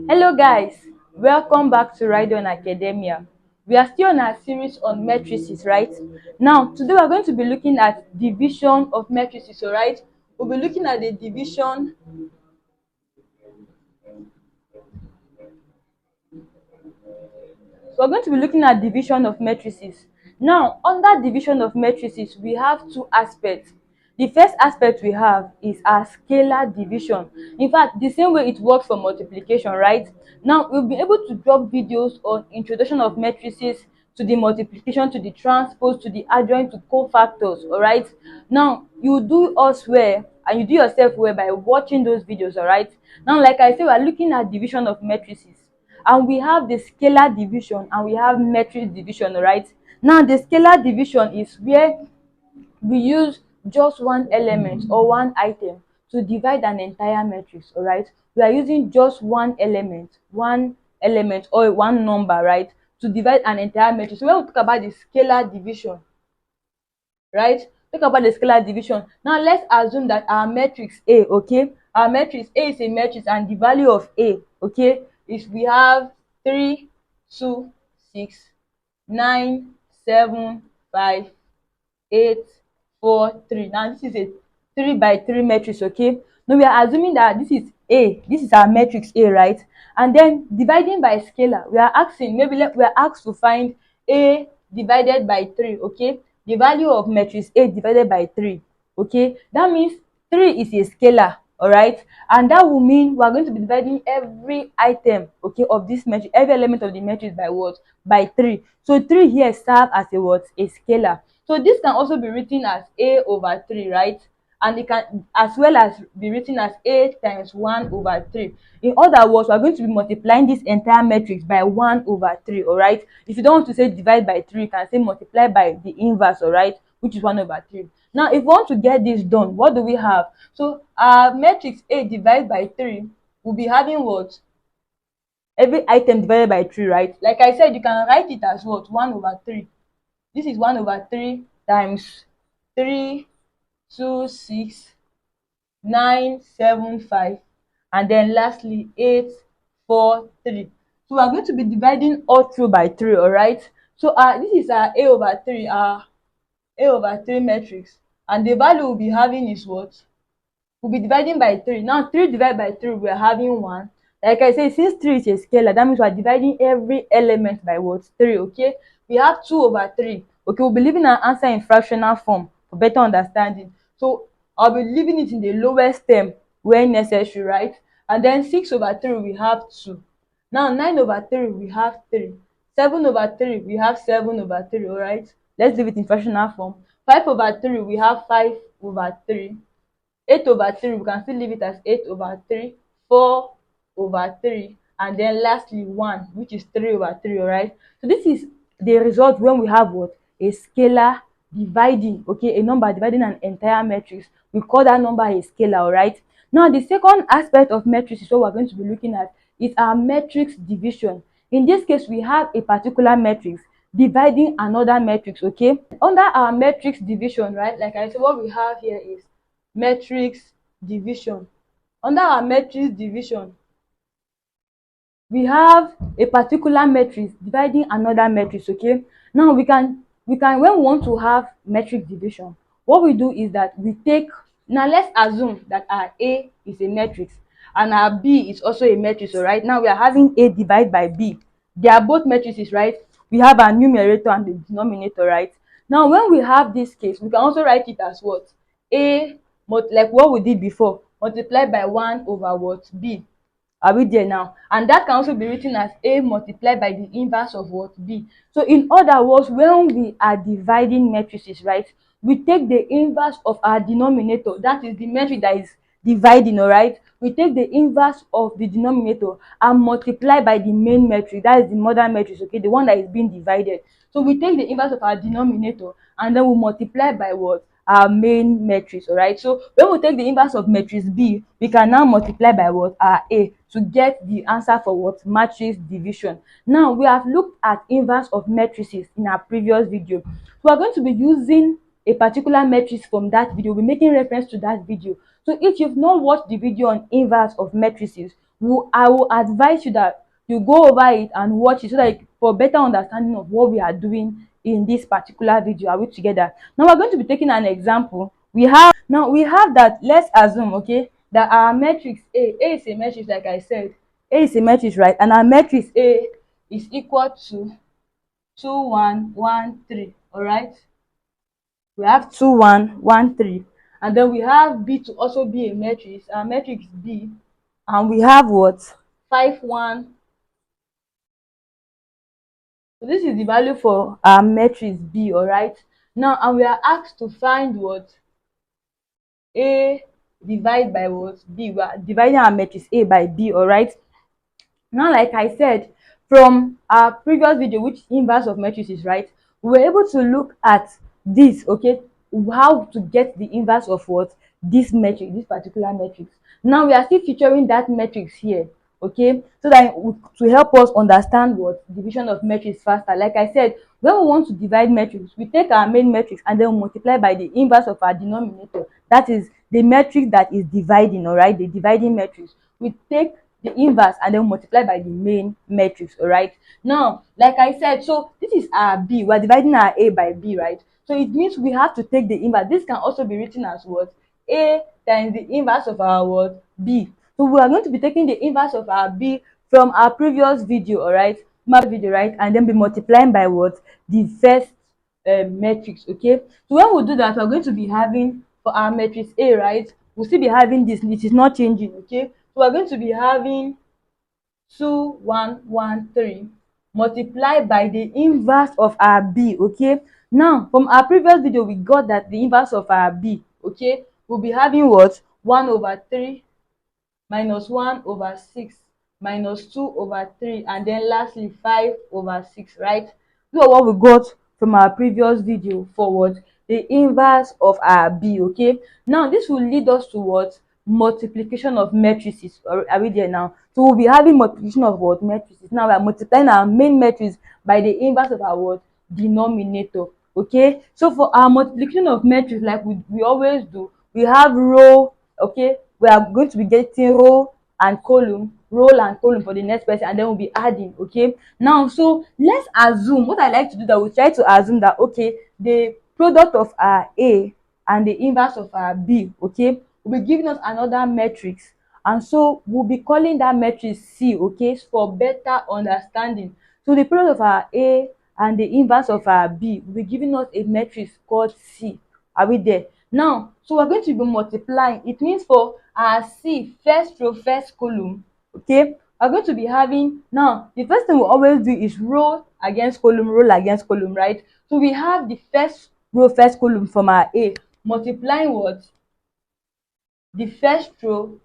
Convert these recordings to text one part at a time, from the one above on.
Hello guys, welcome back to Ride On Academia. We are still on our series on matrices, right? Now, today we are going to be looking at division of matrices, alright? We'll be looking at the division. We're going to be looking at division of matrices. Now, under division of matrices, we have two aspects. The first aspect we have is our scalar division. In fact, the same way it works for multiplication, right? Now, we'll be able to drop videos on introduction of matrices, to the multiplication, to the transpose, to the adjoint, to cofactors, all right? Now, you do us well and you do yourself well by watching those videos, all right? Now, like I said, we're looking at division of matrices, and we have the scalar division and we have matrix division, right? Now the scalar division is where we use just one element or one item to divide an entire matrix, all right? We are using just one element or one number, right, to divide an entire matrix. So when we talk about the scalar division, right, talk about the scalar division. Now let's assume that our matrix A, okay, our matrix A is a matrix and the value of A, okay, is we have 3 2 6 9 7 5 8 4 3. Now this is a 3 by 3 matrix, okay. Now we are assuming that this is A, this is our matrix A, right? And then dividing by scalar, we are asking, maybe we are asked to find A divided by 3, okay, the value of matrix A divided by 3, okay. That means 3 is a scalar, all right, and that will mean we are going to be dividing every item, okay, of this matrix, every element of the matrix by what? By 3. So 3 here serve as a what? A scalar. So this can also be written as A over 3, right? And it can as well as be written as A times 1 over 3. In other words, we are going to be multiplying this entire matrix by 1 over 3, all right? If you don't want to say divide by 3, you can say multiply by the inverse, all right, which is 1 over 3. Now, if we want to get this done, what do we have? So our matrix A divided by 3 will be having what? Every item divided by 3, right? Like I said, you can write it as what? 1 over 3. This is 1 over 3 times 3 2 6 9 7 5, and then lastly 8 4 3. So we are going to be dividing all through by 3, all right? So this is our A over 3, our A over 3 matrix, and the value we'll be having is what? We'll be dividing by 3. Now 3 divided by 3, we're having 1. Like I said, since 3 is a scalar, that means we're dividing every element by what? 3, okay? We have 2 over 3. Okay, we'll be leaving our answer in fractional form for better understanding. So I'll be leaving it in the lowest term when necessary, right? And then 6 over 3, we have 2. Now 9 over 3, we have 3. 7 over 3, we have 7 over 3, all right? Let's leave it in fractional form. 5 over 3, we have 5 over 3. 8 over 3, we can still leave it as 8 over 3. 4 over 3, and then lastly 1, which is 3 over 3, all right? So this is the result when we have what? A scalar dividing, okay, a number dividing an entire matrix. We call that number a scalar, all right? Now the second aspect of matrix is what we're going to be looking at is our matrix division. In this case, we have a particular matrix dividing another matrix, okay? Under our matrix division, right, like I said, what we have here is matrix division. Under our matrix division, we have a particular matrix dividing another matrix, okay? Now we can when we want to have matrix division, what we do is that we take, now let's assume that our A is a matrix and our B is also a matrix, all right? Now we are having A divided by B. They are both matrices, right? We have our numerator and the denominator, right? Now when we have this case, we can also write it as what? A, like what we did before, multiplied by 1 over what? B. Are we there now? And that can also be written as A multiplied by the inverse of what? B. So in other words, when we are dividing matrices, right, we take the inverse of our denominator, that is the matrix that is dividing, all right? We take the inverse of the denominator and multiply by the main matrix, that is the mother matrix, okay, the one that is being divided. So we take the inverse of our denominator and then we multiply by what? Our main matrix, all right? So when we take the inverse of matrix B, we can now multiply by what? Our A, to get the answer for what? Matrix division. Now we have looked at inverse of matrices in our previous video. We are going to be using a particular matrix from that video. We're making reference to that video. So if you've not watched the video on inverse of matrices, I will advise you that you go over it and watch it so that for better understanding of what we are doing in this particular video. Are we together? Now we're going to be taking an example. We have that, let's assume, okay, that our matrix A is a matrix, like I said. A is a matrix, right? And our matrix A is equal to 2 1 1 3. All right, we have 2 1 1 3, and then we have B to also be a matrix, our matrix B, and we have what, 5 1. So this is the value for our matrix B. All right, now, and we are asked to find what, A divided by what, B. We are dividing our matrix A by B. All right, now, like I said from our previous video, which inverse of matrices, right, we were able to look at this, okay, how to get the inverse of what, this matrix, this particular matrix. Now we are still featuring that matrix here, okay, so that to help us understand what division of matrix faster. Like I said, when we want to divide matrix, we take our main matrix and then we multiply by the inverse of our denominator, that is the matrix that is dividing. All right, the dividing matrix, we take the inverse and then multiply by the main matrix. All right, now, like I said, so this is our B, we're dividing our A by B, right? So it means we have to take the inverse. This can also be written as what, A times the inverse of our what, B. So we are going to be taking the inverse of our B from our previous video. All right, right, and then be multiplying by what, the first matrix. Okay, so when we do that, we're going to be having for our matrix A, right, we'll still be having this, it is not changing. Okay, so we're going to be having 2 1 1 3 multiplied by the inverse of our B. Okay, now from our previous video we got that the inverse of our B, okay, we'll be having what, 1/3 minus 1/6 minus 2/3, and then lastly 5/6, right? This is what we got from our previous video for what, the inverse of our B. Okay, now this will lead us to what, multiplication of matrices. Are we there now? So we'll be having multiplication of what, matrices. Now we are multiplying our main matrix by the inverse of our what, denominator. Okay, so for our multiplication of matrix, like we always do, we have row. Okay, we are going to be getting row and column for the next person, and then we'll be adding. Okay, now, so let's assume, what I like to do, that we try to assume that, okay, the product of our A and the inverse of our B, okay, will be giving us another matrix, and so we'll be calling that matrix C. Okay, for better understanding, so the product of our A and the inverse of our B will be giving us a matrix called C. Are we there now? So we're going to be multiplying. It means for our C, first row first column, okay, we're going to be having, now the first thing we always do is row against column, right? So we have the first row first column from our A multiplying what, the first row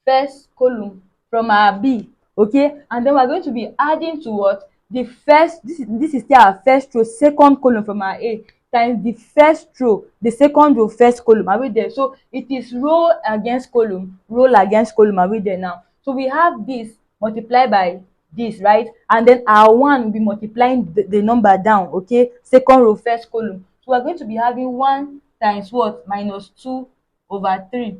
first column from our B. Okay, and then we're going to be adding to what, the first, this is still our first row second column from our A times the first row the second row first column. Are we there? So it is row against column, are we there now? So we have this multiplied by this, right, and then our one will be multiplying the number down. Okay, second row first column, so we're going to be having 1 times what, minus 2/3.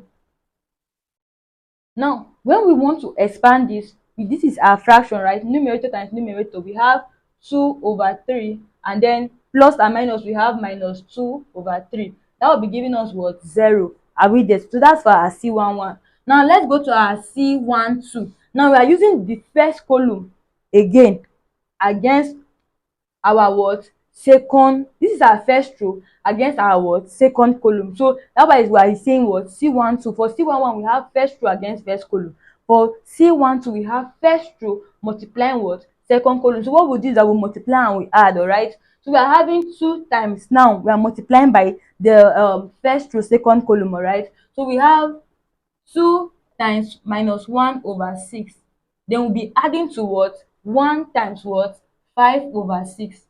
Now, when we want to expand this is our fraction, right? Numerator times numerator, we have 2/3, and then plus and minus, we have minus 2/3. That will be giving us what, 0. Are we there? So that's for our C11. Now let's go to our C12. Now we are using the first column again against our what, second, this is our first row against our what, second column. So that why is we are saying what, C12. For C11 we have first row against first column. For C12 we have first row multiplying what, second column. So what we do is that we multiply and we add. All right, so we are having 2 times, now we are multiplying by the first row second column. All right, so we have 2 times minus 1/6, then we'll be adding to what, 1 times what, 5/6.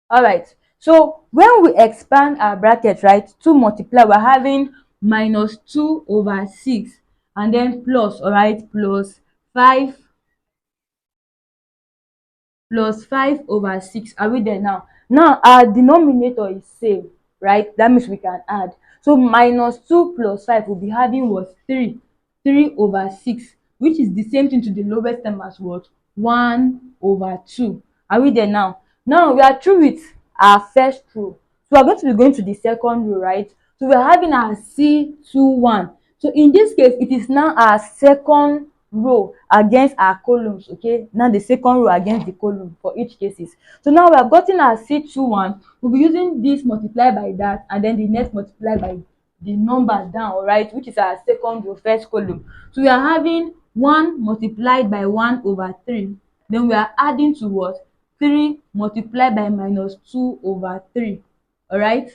All right, so when we expand our bracket, right, to multiply, we're having minus 2/6 and then plus, all right, plus 5/6. Are we there now? Now our denominator is same, right? That means we can add. So minus 2 plus 5 will be having what, 3. 3/6, which is the same thing to the lowest term as what? 1/2. Are we there now? Now we are through with our first row. So we are going to be going to the second row, right? So we are having our C21. So in this case, it is now our second row against our columns, okay? Now the second row against the column for each cases. So now we have gotten our C21. We'll be using this multiplied by that, and then the next multiplied by the number down, all right, which is our second row first column. So we are having 1 multiplied by 1/3. Then we are adding to what? 3 multiplied by minus 2/3. All right,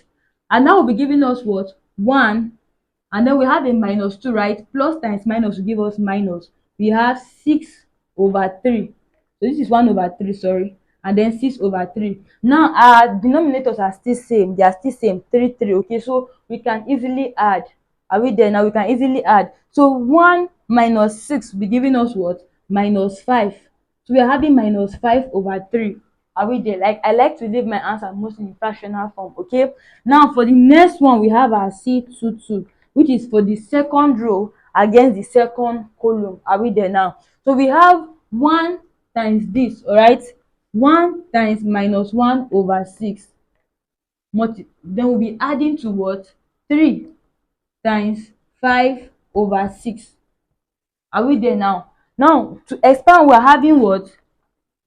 and that will be giving us what? 1, and then we have a minus 2, right? Plus times minus will give us minus. We have 6/3. So this is 1/3, sorry, and then 6/3. Now our denominators are still same. They are still same, 3. Okay, so we can easily add. Are we there now? We can easily add. So 1 minus 6 will be giving us what? -5. So we are having -5/3. Are we there? Like, I like to leave my answer mostly in fractional form. Okay, now for the next one, we have our C22, which is for the second row against the second column. Are we there now? So we have 1 times this, all right? 1 times -1/6. Then we'll be adding to what? 3 times 5/6. Are we there now? Now to expand, we're having what?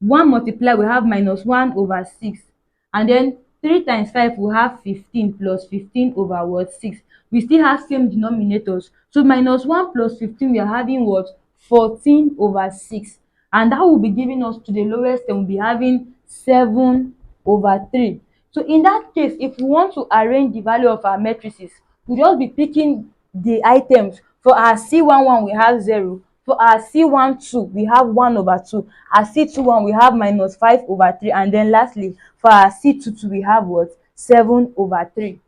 1 multiply, we have -1/6, and then 3 times 5, we have 15, plus 15/6. We still have same denominators, so -1 plus 15, we are having what? 14/6, and that will be giving us, to the lowest term, we'll be having 7/3. So in that case, if we want to arrange the value of our matrices, we'll just be picking the items. For our C11, we have 0. For our C12, we have 1/2. Our C21, we have -5/3. And then lastly, for our C22, we have what? 7/3.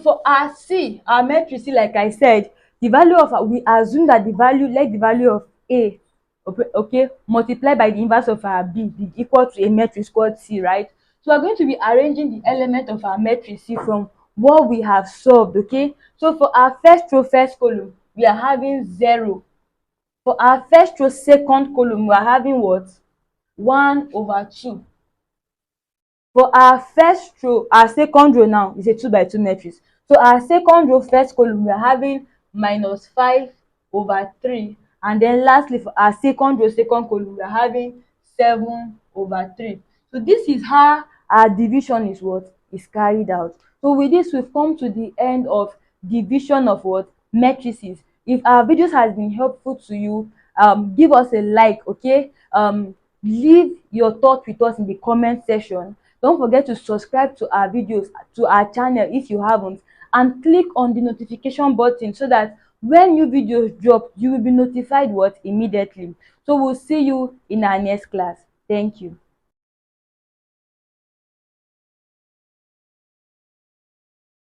For our C, our matrix C, like I said, the value of, we assume that the value, let the value of A, okay, multiplied by the inverse of our B be equal to a matrix called C, right? So we're going to be arranging the element of our matrix C from what we have solved, okay? So for our first row, first column, we are having 0. For our first row, second column, we are having what? 1/2. For our first row, our second row now is a 2x2 matrix. So our second row, first column, we are having -5/3. And then lastly, for our second row, second column, we are having 7/3. So this is how our division is what? Is carried out. So with this, we've come to the end of division of what? Matrices. If our videos has been helpful to you, give us a like, okay? Leave your thoughts with us in the comment section. Don't forget to subscribe to our videos, to our channel if you haven't, and click on the notification button so that when new videos drop, you will be notified what? Immediately. So we'll see you in our next class. Thank you.